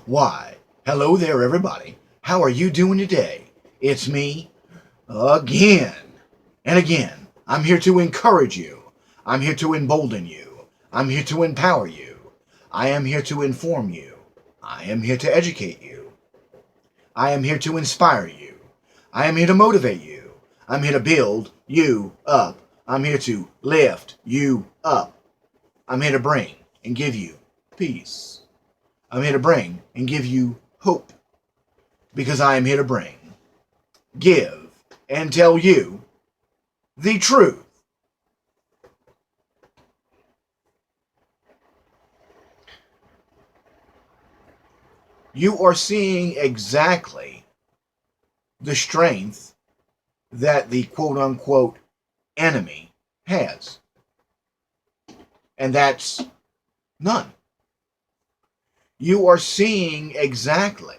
Why, hello there, everybody. How are you doing today? It's me again. And again, I'm here to encourage you. I'm here to embolden you. I'm here to empower you. I am here to inform you. I am here to educate you. I am here to inspire you. I am here to motivate you. I'm here to build you up. I'm here to lift you up. I'm here to bring and give you peace. I'm here to bring and give you hope because I am here to bring, give, and tell you the truth. You are seeing exactly the strength that the quote unquote enemy has, and that's none. You are seeing exactly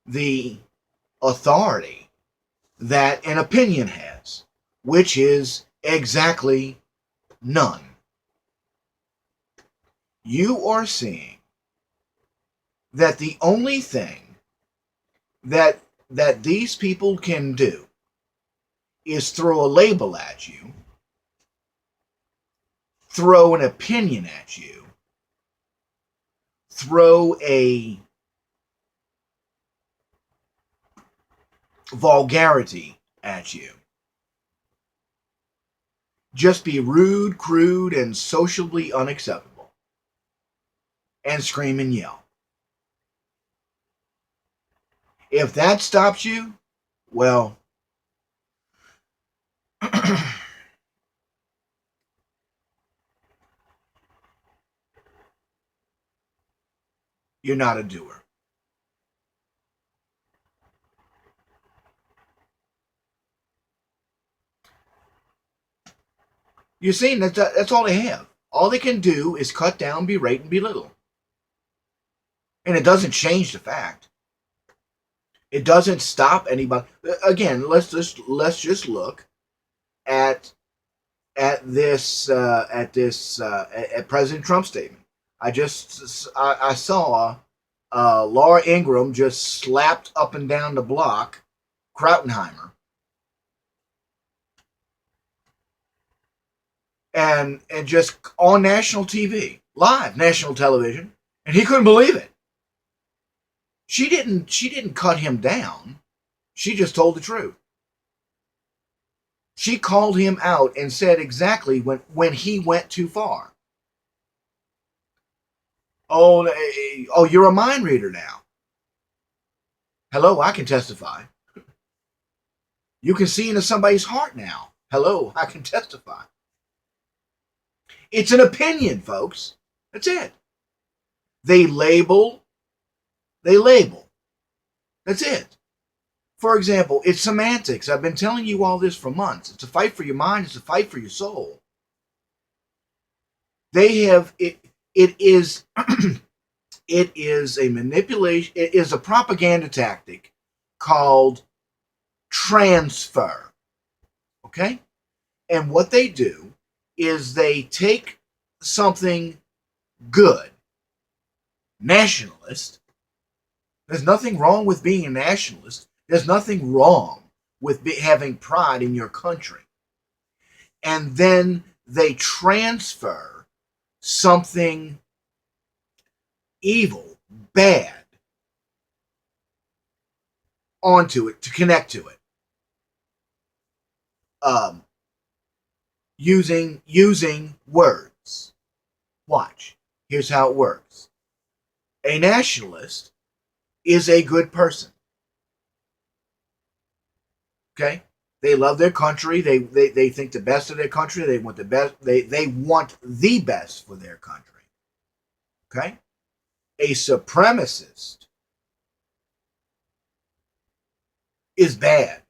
the authority that an opinion has, which is exactly none. You are seeing that the only thing that these people can do is throw a label at you, throw an opinion at you, throw a vulgarity at you. Just be rude, crude, and sociably unacceptable. And scream and yell. If that stops you, well, you're not a doer. You see, that's all they have. All they can do is cut down, berate, and belittle. And it doesn't change the fact. It doesn't stop anybody. Again, let's just look at at President Trump's statement. I saw Laura Ingraham just slapped up and down the block Krautenheimer, and just on national TV, live national television, and he couldn't believe it. She didn't cut him down. She just told the truth. She called him out and said exactly when he went too far. Oh, you're a mind reader now. Hello, I can testify. You can see into somebody's heart now. Hello, I can testify. It's an opinion, folks. That's it. They label. They label. That's it. For example, it's semantics. I've been telling you all this for months. It's a fight for your mind. It's a fight for your soul. They have it. It is. It is a manipulation. It is a propaganda tactic called transfer. Okay, and what they do is they take something good, nationalist. There's nothing wrong with being a nationalist. There's nothing wrong with having pride in your country. And then they transfer something evil, bad, onto it to connect to it. Using words. Watch. Here's how it works. A nationalist is a good person. Okay? They love their country. They think the best of their country. They want the best. They want the best for their country. Okay? A supremacist is bad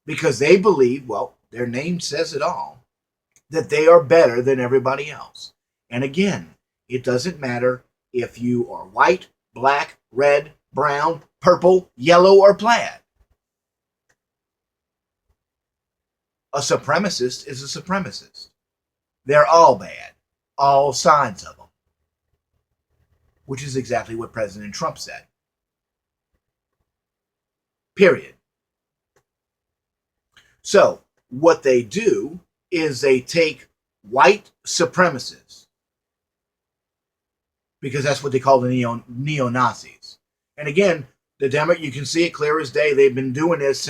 because they believe, well, their name says it all, that they are better than everybody else. And again, it doesn't matter if you are white, black, red, brown, purple, yellow, or plaid. A supremacist is a supremacist. They're all bad. All sides of them, which is exactly what President Trump said. Period. So what they do is they take white supremacists, because that's what they call the neo-Nazis. And again, you can see it clear as day. They've been doing this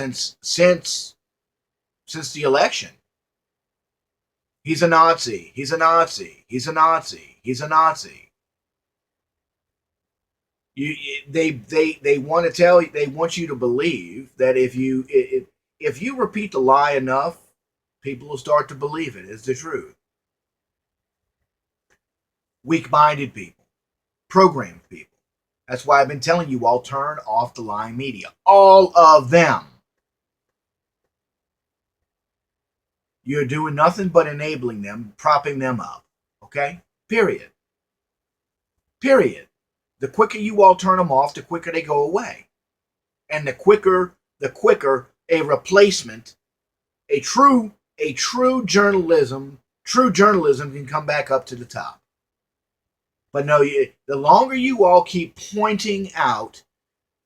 since the election. He's a Nazi. He's a Nazi. He's a Nazi. He's a Nazi. They want to tell you. They want you to believe that if you repeat the lie enough, people will start to believe it. It's the truth. Weak-minded people, programmed people. That's why I've been telling you all, turn off the lying media. All of them. You're doing nothing but enabling them, propping them up. Okay? Period. Period. The quicker you all turn them off, the quicker they go away. And the quicker a replacement, a true journalism can come back up to the top. But no, the longer you all keep pointing out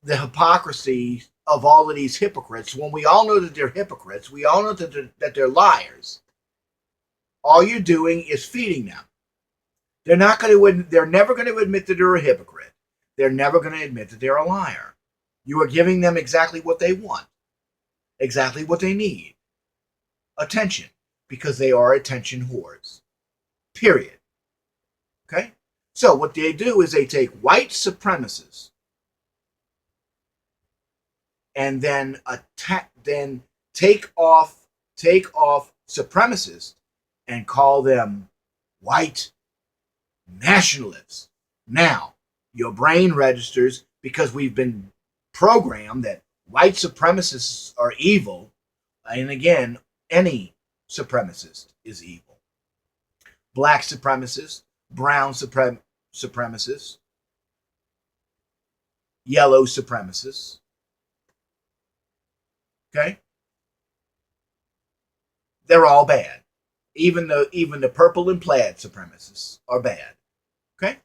the hypocrisy of all of these hypocrites, when we all know that they're hypocrites, we all know that they're liars, all you're doing is feeding them. They're never going to admit that they're a hypocrite. They're never going to admit that they're a liar. You are giving them exactly what they want, exactly what they need. Attention, because they are attention whores. Period. Okay? So what they do is they take white supremacists and then take off supremacists and call them white nationalists. Now, your brain registers, because we've been programmed that white supremacists are evil, and again, any supremacist is evil. Black supremacists, brown supremacists, yellow supremacists. Okay? They're all bad. Even the purple and plaid supremacists are bad. Okay?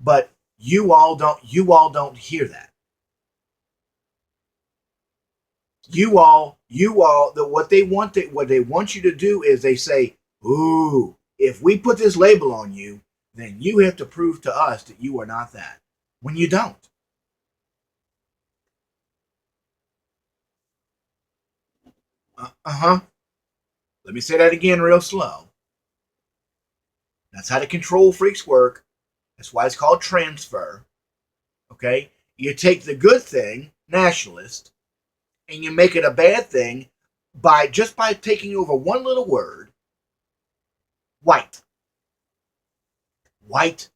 But you all don't hear that. What they want you to do is they say, ooh, if we put this label on you, then you have to prove to us that you are not that. When you don't. Let me say that again real slow. That's how the control freaks work. That's why it's called transfer. Okay? You take the good thing, nationalist, and you make it a bad thing by taking over one little word, white. White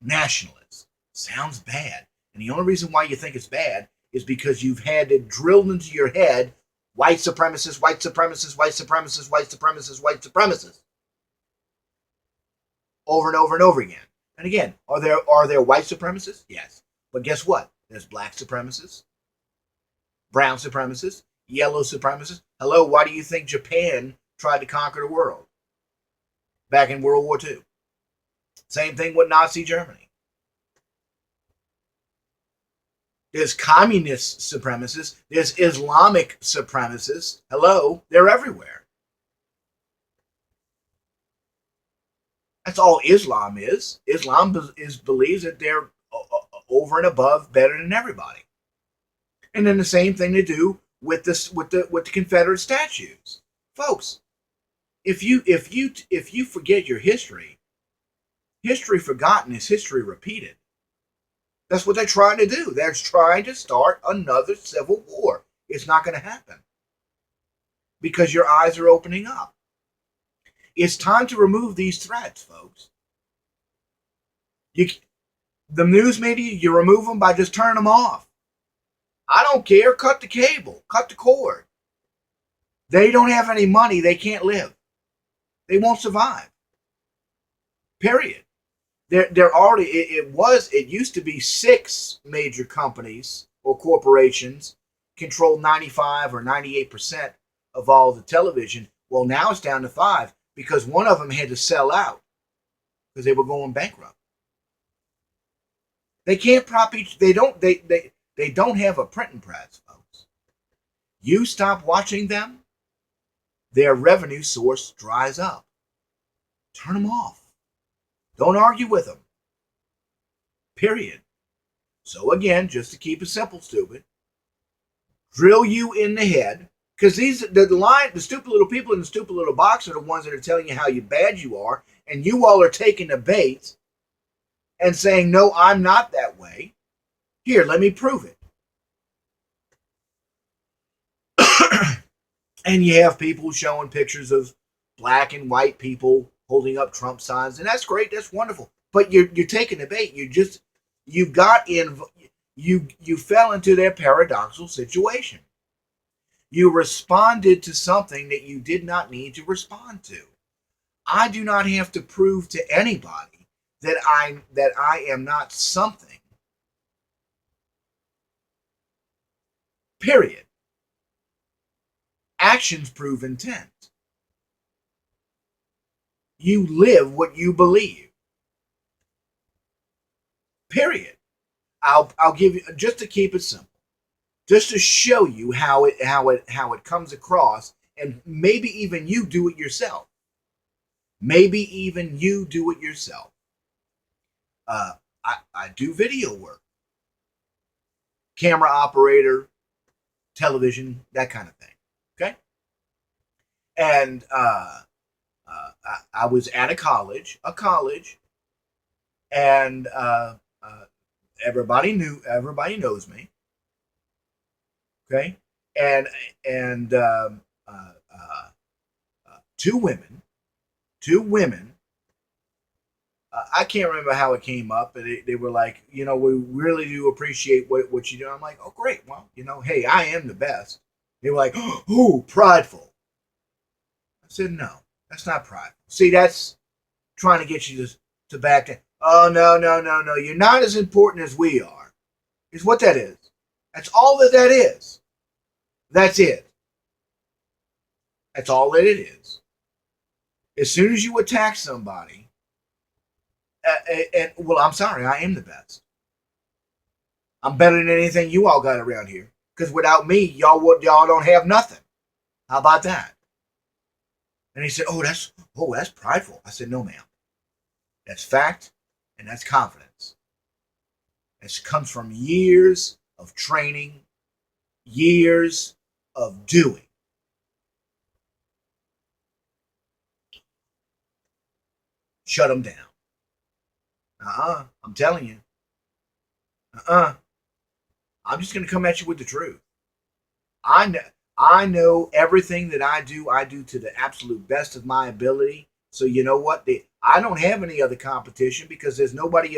nationalist. Sounds bad. And the only reason why you think it's bad is because you've had it drilled into your head, white supremacists, white supremacists, white supremacists, white supremacists, white supremacists. Over and over and over again. And again, are there white supremacists? Yes. But guess what? There's black supremacists, brown supremacists, yellow supremacists. Hello, why do you think Japan tried to conquer the world back in World War II? Same thing with Nazi Germany. There's communist supremacists. There's Islamic supremacists. Hello, they're everywhere. That's all Islam is. Islam believes that they're over and above, better than everybody. And then the same thing they do with the Confederate statues, folks. If you forget your history forgotten is history repeated. That's what they're trying to do. They're trying to start another civil war. It's not going to happen because your eyes are opening up. It's time to remove these threats, folks. The news media, you remove them by just turning them off. I don't care. Cut the cable. Cut the cord. They don't have any money. They can't live. They won't survive. Period. It used to be 6 major companies or corporations controlled 95 or 98% of all the television. Well, now it's down to 5 because one of them had to sell out because they were going bankrupt. They can't prop each. They don't have a printing press, folks. You stop watching them, their revenue source dries up. Turn them off. Don't argue with them. Period. So again, just to keep it simple, stupid, drill you in the head, because the stupid little people in the stupid little box are the ones that are telling you how bad you are, and you all are taking the bait and saying, no, I'm not that way. Here, let me prove it. And you have people showing pictures of black and white people holding up Trump signs, and that's great, that's wonderful. But you're taking the bait. You fell into their paradoxical situation. You responded to something that you did not need to respond to. I do not have to prove to anybody that I am not something. Period. Actions prove intent. You live what you believe. Period. I'll give you, just to keep it simple, just to show you how it comes across, and maybe even you do it yourself. Maybe even you do it yourself. I do video work, camera operator, television, that kind of thing. Okay, and I was at a college, and everybody knows me. Okay, and two women. I can't remember how it came up, but they were like, we really do appreciate what you do. I'm like, oh great, well, hey, I am the best. They were like, oh, prideful. I said, no, that's not prideful. See, that's trying to get you to back down. Oh, no. You're not as important as we are. Is what that is. That's all that is. That's it. That's all that it is. As soon as you attack somebody, well, I'm sorry, I am the best. I'm better than anything you all got around here. Because without me, y'all don't have nothing. How about that? And he said, oh, that's prideful. I said, no, ma'am. That's fact, and that's confidence. It comes from years of training, years of doing. Shut them down. I'm telling you. I'm just going to come at you with the truth. I know everything that I do to the absolute best of my ability. So you know what? I don't have any other competition because there's nobody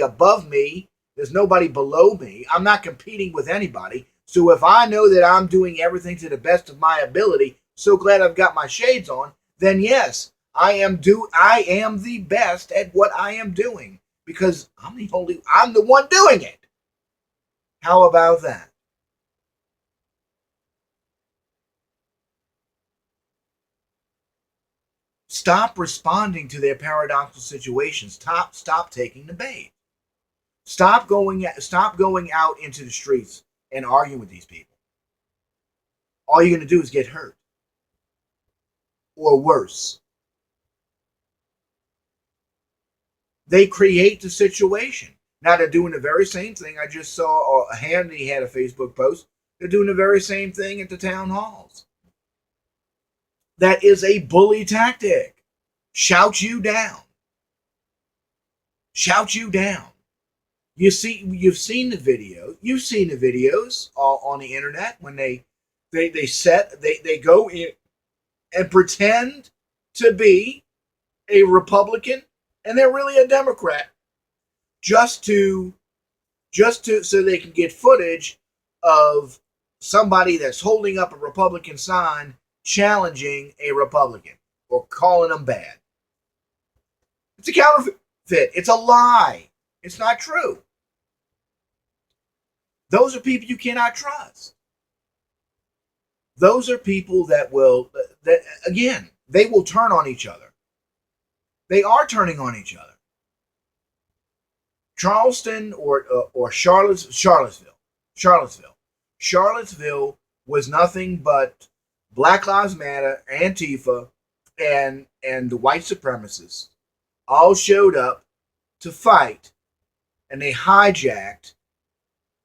above me. There's nobody below me. I'm not competing with anybody. So if I know that I'm doing everything to the best of my ability, so glad I've got my shades on, then yes, I am the best at what I am doing because I'm the one doing it. How about that? Stop responding to their paradoxical situations. Stop taking the bait. Stop going out into the streets and arguing with these people. All you're going to do is get hurt. Or worse. They create the situation. Now they're doing the very same thing. I just saw Handy had a Facebook post. They're doing the very same thing at the town halls. That is a bully tactic. Shout you down. Shout you down. You've seen the video. You've seen the videos on the internet when they go in and pretend to be a Republican and they're really a Democrat just so they can get footage of somebody that's holding up a Republican sign challenging a Republican or calling them bad. It's a counterfeit. It's a lie. It's not true. Those are people you cannot trust. Those are people that they will turn on each other. They are turning on each other. Charleston or Charlottesville was nothing but Black Lives Matter, Antifa, and the white supremacists all showed up to fight, and they hijacked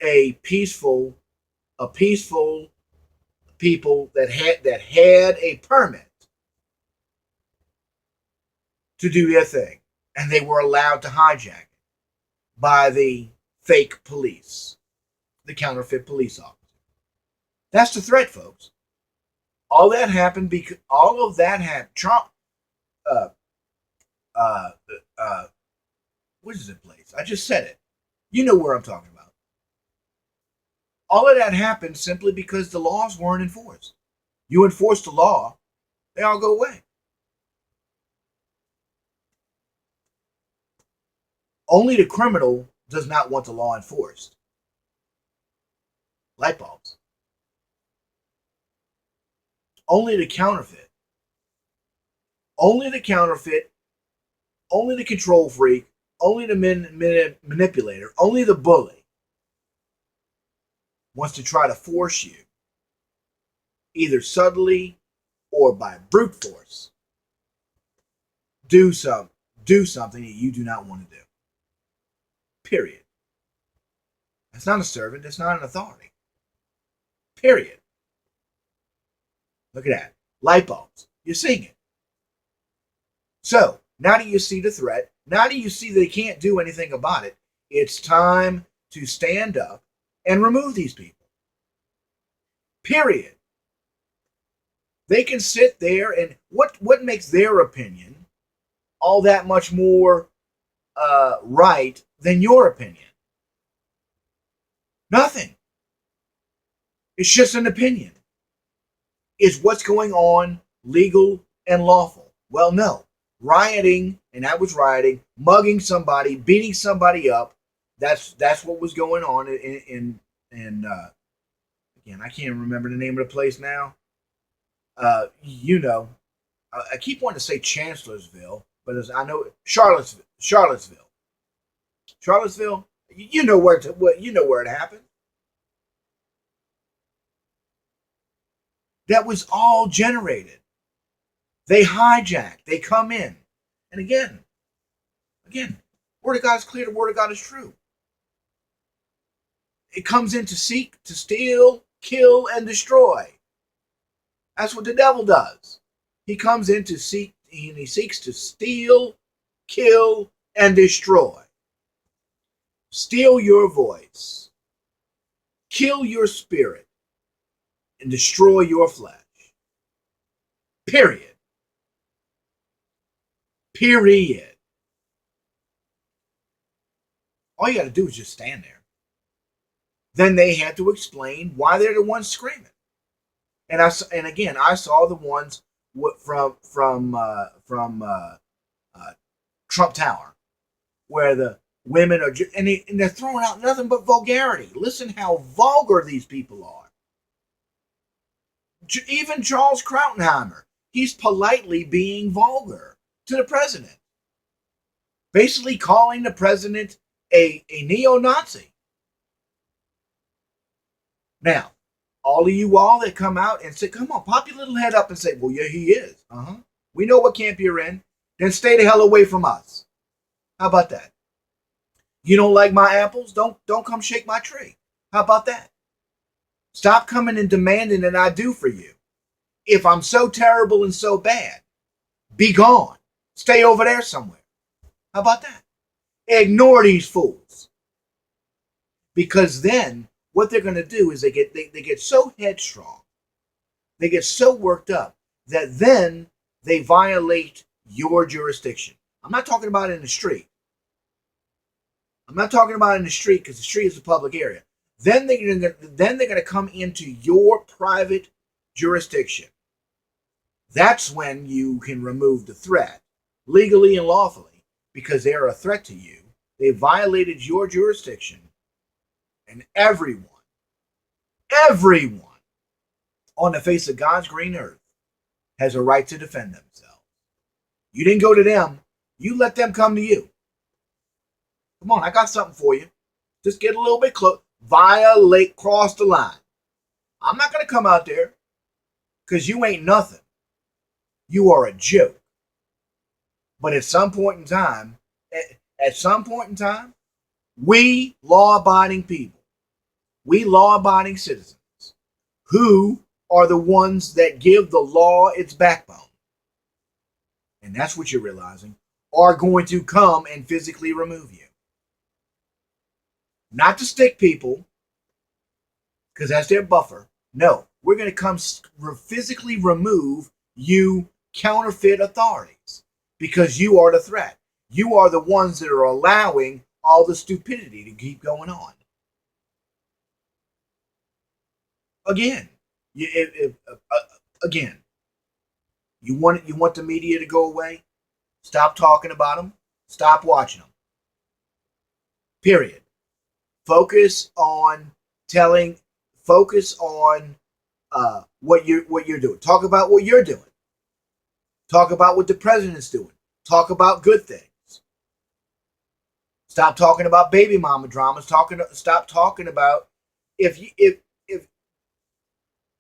a peaceful people that had a permit to do their thing, and they were allowed to hijack it by the fake police, the counterfeit police officer. That's the threat, folks. All that happened because all of that happened. Trump, uh, uh, what is the place? I just said it. You know where I'm talking about. All of that happened simply because the laws weren't enforced. You enforce the law, they all go away. Only the criminal does not want the law enforced. Light bulbs. Only the counterfeit. Only the counterfeit. Only the control freak. Only the manipulator. Only the bully wants to try to force you, either subtly or by brute force, do something that you do not want to do. Period. That's not a servant. That's not an authority. Period. Look at that. Light bulbs. You're seeing it. So, now that you see the threat, now that you see they can't do anything about it, it's time to stand up and remove these people. Period. They can sit there and what makes their opinion all that much more right than your opinion? Nothing. It's just an opinion. Is what's going on legal and lawful? Well, no. Rioting, and that was rioting, mugging somebody, beating somebody up. That's what was going on in again, I can't remember the name of the place now. You know, I keep wanting to say Chancellorsville, but I know Charlottesville. You know where it happened. That was all generated. They hijack. They come in. And again, Word of God is clear. The Word of God is true. It comes in to seek, to steal, kill, and destroy. That's what the devil does. He comes in to seek, and he seeks to steal, kill, and destroy. Steal your voice. Kill your spirit. And destroy your flesh. Period. Period. All you got to do is just stand there. Then they had to explain why they're the ones screaming. And again, I saw the ones from Trump Tower, where the women are, and they're throwing out nothing but vulgarity. Listen how vulgar these people are. Even Charles Krautenheimer, he's politely being vulgar to the president, basically calling the president a neo-Nazi. Now, all of you all that come out and say, come on, pop your little head up and say, well, yeah, he is. We know what camp you're in. Then stay the hell away from us. How about that? You don't like my apples? Don't come shake my tree. How about that? Stop coming and demanding that I do for you. If I'm so terrible and so bad, be gone. Stay over there somewhere. How about that? Ignore these fools. Because then what they're going to do is they get so headstrong, they get so worked up that then they violate your jurisdiction. I'm not talking about in the street. I'm not talking about in the street because the street is a public area. Then they're going to come into your private jurisdiction. That's when you can remove the threat legally and lawfully because they are a threat to you. They violated your jurisdiction, and everyone on the face of God's green earth has a right to defend themselves. You didn't go to them. You let them come to you. Come on, I got something for you. Just get a little bit close. Violate, cross the line. I'm not going to come out there because you ain't nothing. You are a joke. But at some point in time, we law-abiding people, we law-abiding citizens, who are the ones that give the law its backbone, and that's what you're realizing, are going to come and physically remove you. Not to stick people, because that's their buffer. No, we're going to come physically remove you counterfeit authorities, because you are the threat. You are the ones that are allowing all the stupidity to keep going on. Again, again, you want the media to go away? Stop talking about them. Stop watching them. Period. Focus on what you're doing. Talk about what you're doing. Talk about what the president's doing. Talk about good things. Stop talking about baby mama dramas. Stop talking about if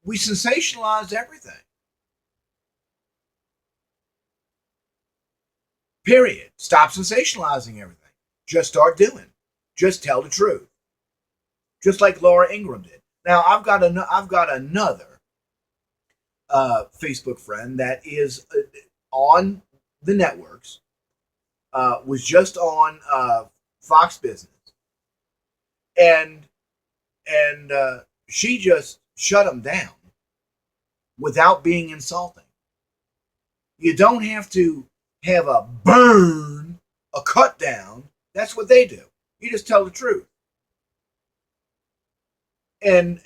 we sensationalize everything. Period. Stop sensationalizing everything. Just start doing. Just tell the truth. Just like Laura Ingraham did. Now I've got another Facebook friend that is on the networks. Was just on Fox Business, and she just shut him down without being insulting. You don't have to have a burn, a cut down. That's what they do. You just tell the truth. And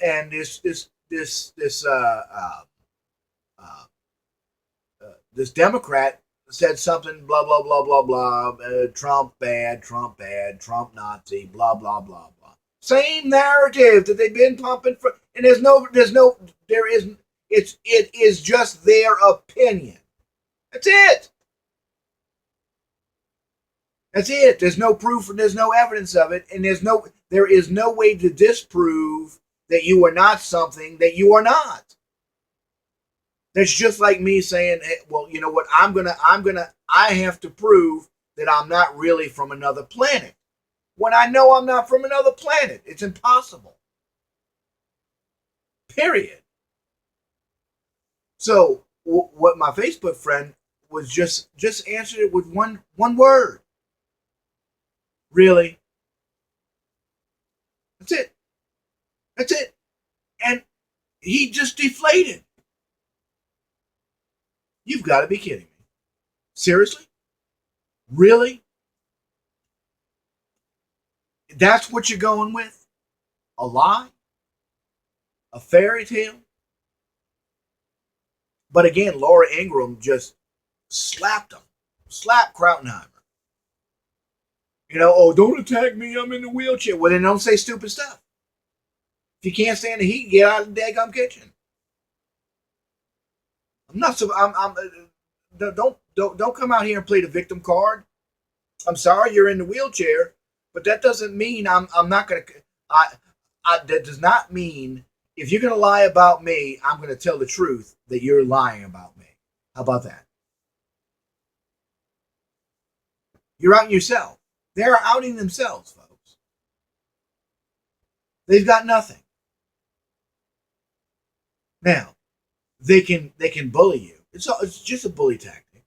this Democrat said something, blah blah blah blah blah. Trump bad, Trump Nazi, blah blah blah blah. Same narrative that they've been pumping for, and it is just their opinion. That's it. That's it. There's no proof and there's no evidence of it, and there is no way to disprove that you are not something that you are not. That's just like me saying, hey, well, you know what? I have to prove that I'm not really from another planet. When I know I'm not from another planet, it's impossible. Period. So what my Facebook friend was just answered it with one word. Really? That's it. That's it. And he just deflated. You've got to be kidding me. Seriously? Really? That's what you're going with? A lie? A fairy tale? But again, Laura Ingraham just slapped him. Slapped Krautenheimer. You know, oh, don't attack me, I'm in the wheelchair. Well, then don't say stupid stuff. If you can't stand the heat, get out of the daggum kitchen. Don't come out here and play the victim card. I'm sorry you're in the wheelchair, but that doesn't mean I'm not going to, that does not mean if you're going to lie about me, I'm going to tell the truth that you're lying about me. How about that? You're outing yourself. They're outing themselves, folks. They've got nothing. Now, they can bully you. It's just a bully tactic.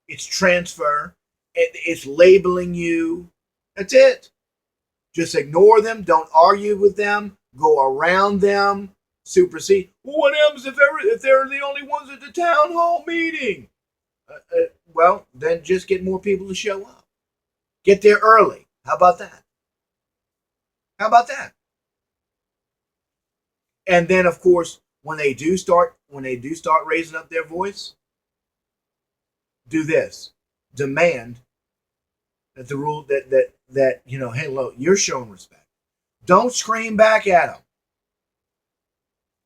It's transfer. It's labeling you. That's it. Just ignore them. Don't argue with them. Go around them. Supersede. Well, what happens if they're the only ones at the town hall meeting? Well, then just get more people to show up. Get there early. How about that? How about that? And then, of course, when they do start raising up their voice, do this: demand that the rule that you know, hey, look, you're showing respect. Don't scream back at them.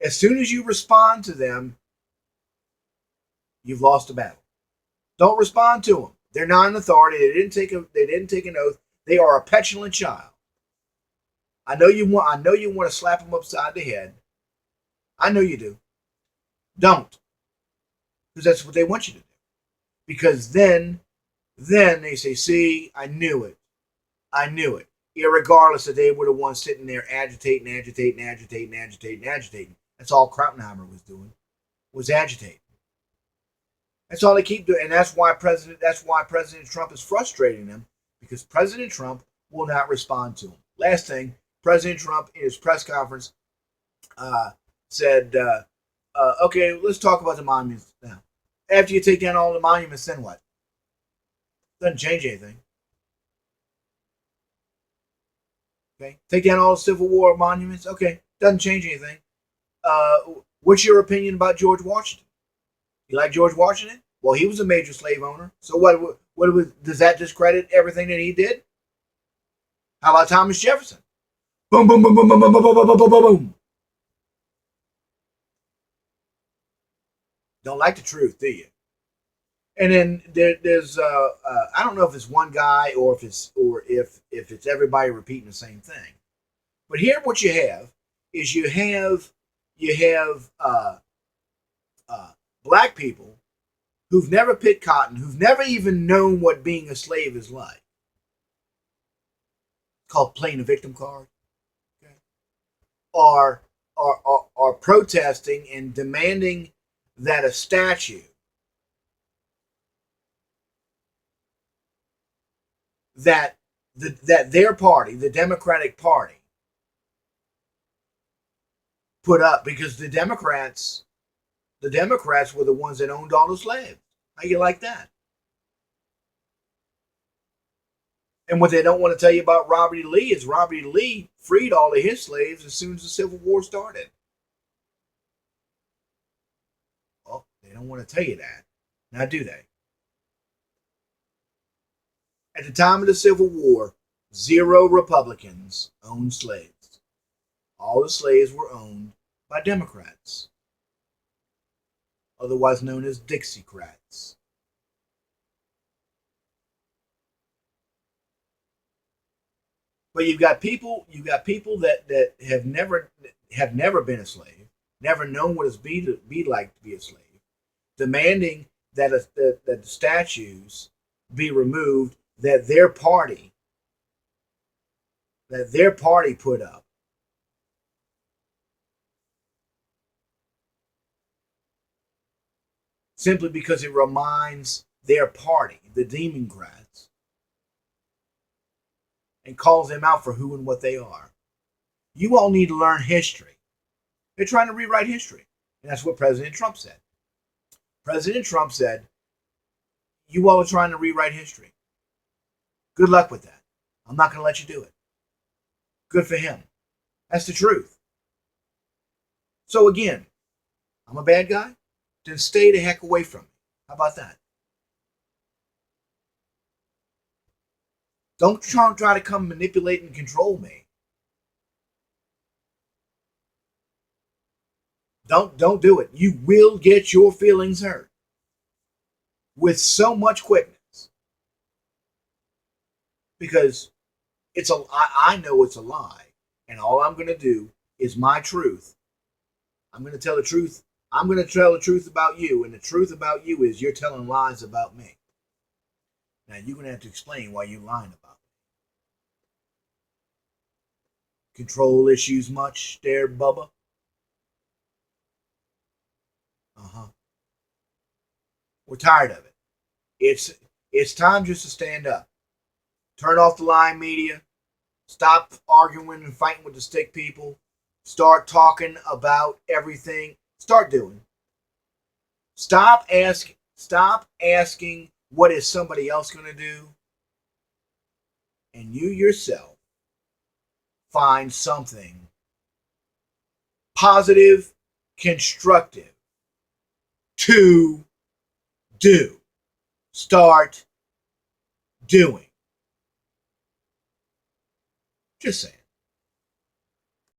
As soon as you respond to them, You've lost the battle. Don't respond to them. They're not an authority. They didn't take an oath. They are a petulant child. I know you want to slap them upside the head. I know you do. Don't. Because that's what they want you to do. Because then they say, see, I knew it. I knew it. Irregardless that they were the ones sitting there agitating. That's all Krautenheimer was doing, was agitating. That's all they keep doing. And that's why President Trump is frustrating them, because President Trump will not respond to them. Last thing, President Trump in his press conference said, okay, let's talk about the monuments now. After you take down all the monuments, then what? Doesn't change anything. Okay, take down all the Civil War monuments. Okay, doesn't change anything. What's your opinion about George Washington? You like George Washington? Well, he was a major slave owner. So what does that discredit everything that he did? How about Thomas Jefferson? Boom, boom, boom, boom, boom, boom, boom, boom, boom, boom, boom, boom. Don't like the truth, do you? And then there's I don't know if it's one guy or if it's everybody repeating the same thing. But here, what you have is you have black people who've never picked cotton, who've never even known what being a slave is like. It's called playing a victim card. Okay. Are protesting and demanding that a statue that their party, the Democratic Party, put up, because the Democrats were the ones that owned all the slaves. How you like that? And what they don't want to tell you about Robert E. Lee is Robert E. Lee freed all of his slaves as soon as the Civil War started. Well, they don't want to tell you that. Now, do they? At the time of the Civil War, 0 Republicans owned slaves. All the slaves were owned by Democrats, otherwise known as Dixiecrats. But you've got people that have never been a slave, never known what it's be like to be a slave, demanding that the statues be removed that their party put up. Simply because it reminds their party, the Democrats, and calls them out for who and what they are. You all need to learn history. They're trying to rewrite history. And that's what President Trump said. President Trump said, you all are trying to rewrite history. Good luck with that. I'm not going to let you do it. Good for him. That's the truth. So again, I'm a bad guy? Then stay the heck away from me. How about that? Don't try to come manipulate and control me. Don't do it. You will get your feelings hurt with so much quickness, because I know it's a lie, and all I'm going to do is my truth. I'm going to tell the truth. I'm going to tell the truth about you, and the truth about you is you're telling lies about me. Now you're going to have to explain why you're lying about me. Control issues much there, Bubba? We're tired of it. It's time just to stand up. Turn off the lying media. Stop arguing and fighting with the stick people. Start talking about everything. Start doing. Stop asking what is somebody else going to do, and you yourself find something positive, constructive to do. Start doing. Just saying.